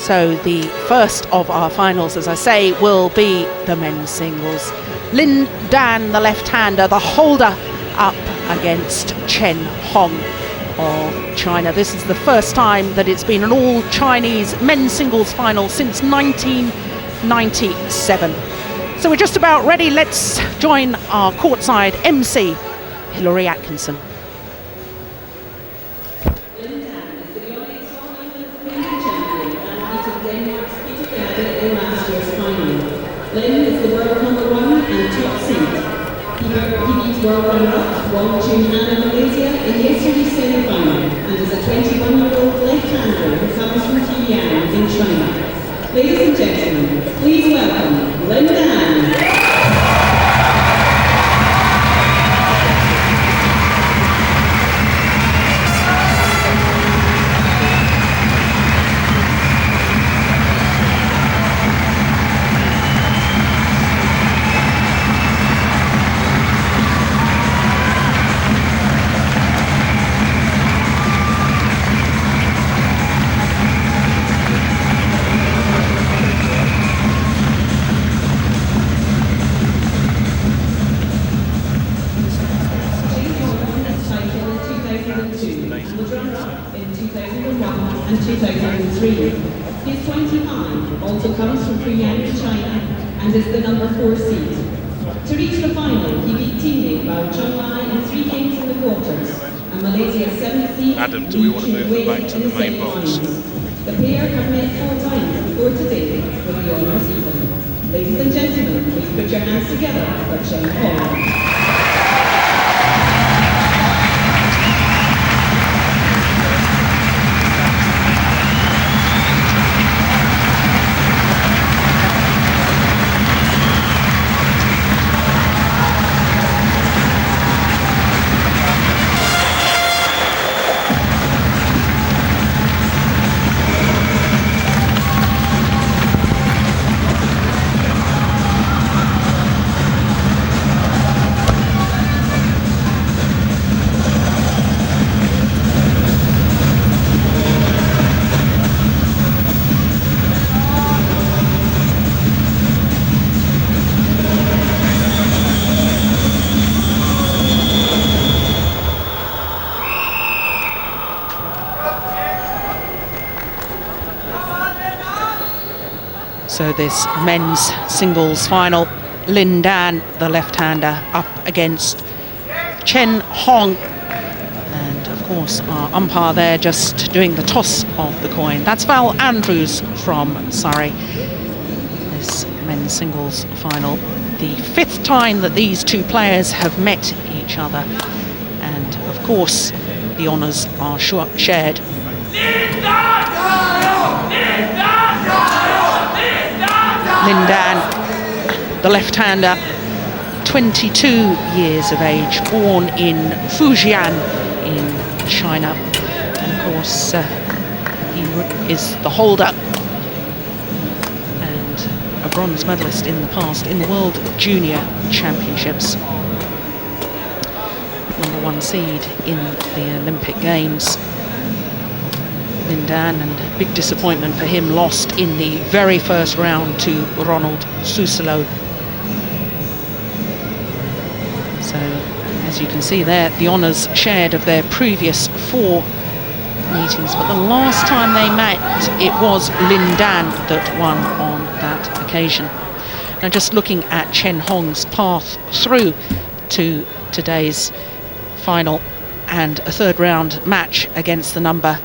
So the first of our finals, as I say, will be the men's singles. Lin Dan, the left-hander, the holder, up against Chen Hong of China. This is the first time that it's been an all-Chinese men's singles final since 1997. So we're just about ready. Let's join our courtside MC, Hilary Atkinson. Lin is the world number 1 and top seed. He beat world runner-up Wang Junhan of Malaysia in yesterday's semi-final and is a 21-year-old left-hander who comes from Fujian in China. Ladies and gentlemen, please welcome Lin Dan. And 2003. He is 25, also comes from Fujian, China, and is the number 4 seed. To reach the final, he beat teammate Bao Chonglai in 3 games in the quarters, and Malaysia's 7th seed Adam, do we want to move them back to the main box? The pair have met 4 times before today, with the honours even. Ladies and gentlemen, please put your hands together for Chen Hong. So this men's singles final, Lin Dan, the left-hander, up against Chen Hong. And of course our umpire there just doing the toss of the coin. That's Val Andrews from Surrey. This men's singles final, the 5th time that these two players have met each other. And of course the honours are shared. Lin Dan, the left-hander, 22 years of age, born in Fujian in China. And of course, he is the holder and a bronze medalist in the past in the World Junior Championships. Number 1 seed in the Olympic Games. Lin Dan, and big disappointment for him, lost in the very first round to Ronald Susilo. So, as you can see there, the honours shared of their previous 4 meetings, but the last time they met, it was Lin Dan that won on that occasion. Now, just looking at Chen Hong's path through to today's final and a 3rd round match against the number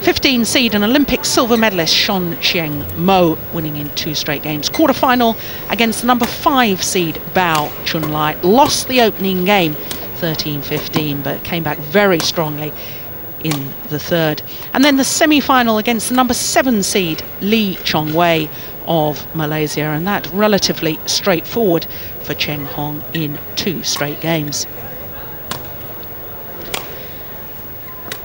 15 seed and Olympic silver medalist Sean Xiang Mo, winning in 2 straight games. Quarter-final against the number 5 seed Bao Chunlai. Lost the opening game 13-15, but came back very strongly in the 3rd. And then the semi-final against the number 7 seed Lee Chongwei of Malaysia, and that relatively straightforward for Chen Hong in 2 straight games.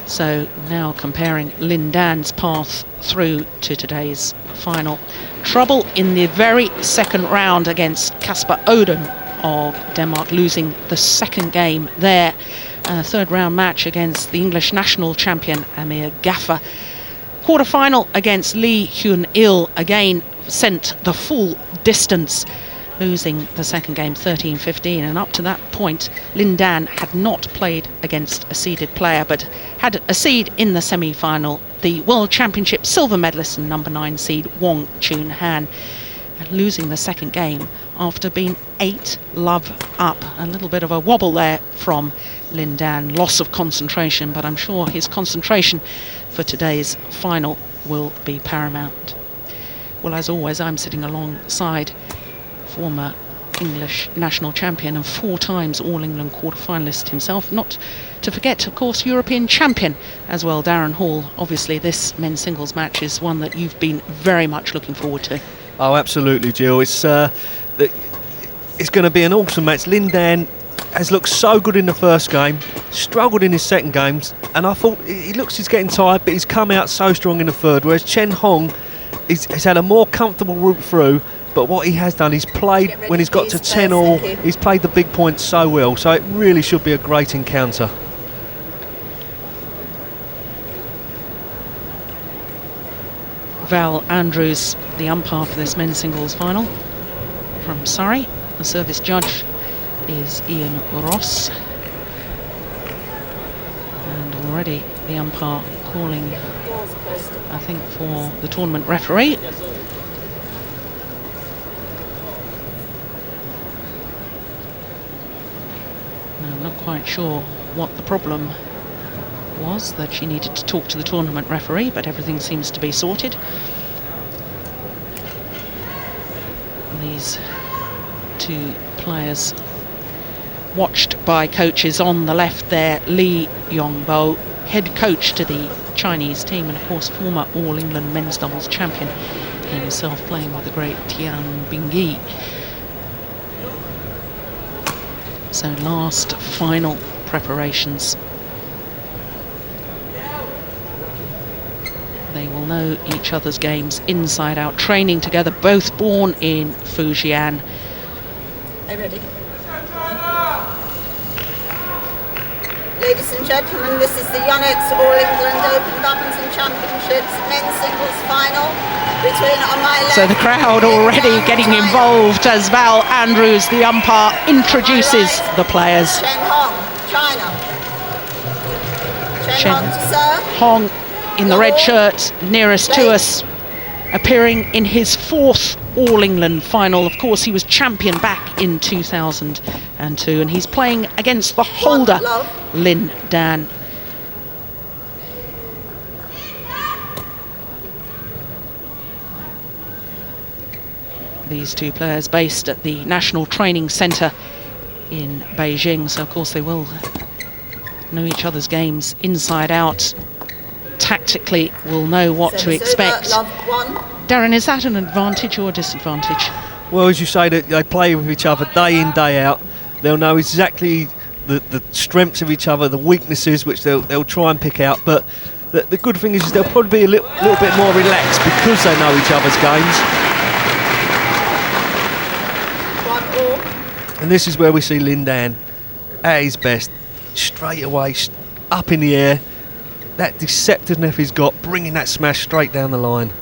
So now comparing Lin Dan's path through to today's final. Trouble in the very 2nd round against Kasper Oden of Denmark, losing the 2nd game there. 3rd round match against the English national champion Amir Gaffer. Quarter-final against Lee Hyun-il, again sent the full distance, losing the second game 13-15, and up to that point Lin Dan had not played against a seeded player but had a seed in the semi-final, the World Championship silver medalist and number 9 seed Wong Chun Han, and losing the second game after being 8-love up. A little bit of a wobble there from Lin Dan, loss of concentration, but I'm sure his concentration for today's final will be paramount. Well, as always, I'm sitting alongside former English national champion and 4 times All-England quarter-finalist himself, not to forget, of course, European champion as well, Darren Hall. Obviously this men's singles match is one that you've been very much looking forward to. Oh, absolutely, Jill. It's going to be an awesome match. Lin Dan has looked so good in the first game, struggled in his second games, and I thought he looks he's getting tired, but he's come out so strong in the third, whereas Chen Hong has had a more comfortable route through, but what he has done, he's played when he's got to 10-all, he's played the big points so well, so it really should be a great encounter. Val Andrews, the umpire for this men's singles final from Surrey. The service judge is Ian Ross, and already the umpire calling, I think, for the tournament referee. Now, I'm not quite sure what the problem was, that she needed to talk to the tournament referee, but everything seems to be sorted. These 2 players watched by coaches. On the left there, Lee Yongbo, head coach to the Chinese team, and of course former All-England men's doubles champion himself, playing with the great Tian Bingyi. So last final preparations. They will know each other's games inside out, training together, both born in Fujian. Are you ready? Ladies and gentlemen, this is the Yonex All-England Open Badminton Championships men's singles final between, on my left... So the crowd already getting involved as Val Andrews, the umpire, introduces the players. Chen Hong, China. Chen Hong to serve. Hong in the red shirt nearest to us, appearing in his 4th All-England final. Of course, he was champion back in 2002, and he's playing against the holder, Lin Dan. These 2 players based at the National Training Centre in Beijing, so of course they will know each other's games inside out. Tactically will know what to expect. Darren, is that an advantage or a disadvantage? Well, as you say, that they play with each other day in, day out. They'll know exactly the strengths of each other, the weaknesses, which they'll try and pick out. But the good thing is they'll probably be a little bit more relaxed because they know each other's games. 1-all. And this is where we see Lin Dan at his best, straight away, up in the air. That deceptiveness he's got, bringing that smash straight down the line.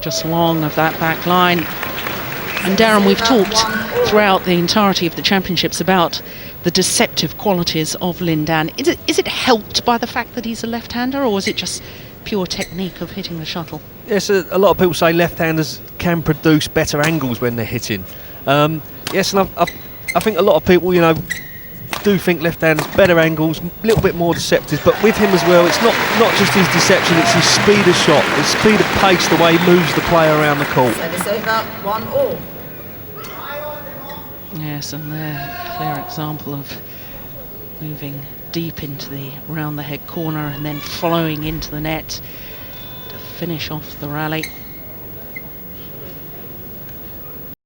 Just long of that back line. And Darren, we've talked throughout the entirety of the championships about the deceptive qualities of Lin Dan. Is it helped by the fact that he's a left-hander, or is it just pure technique of hitting the shuttle? Yes, a lot of people say left-handers can produce better angles when they're hitting. Yes, and I think a lot of people, you know, do think left-handers better angles, a little bit more deceptive, but with him as well, it's not just his deception, it's his speed of shot, his speed of pace, the way he moves the player around the court. So it's over 1-all. Yes, and they're a clear example of moving deep into the round the head corner and then following into the net to finish off the rally.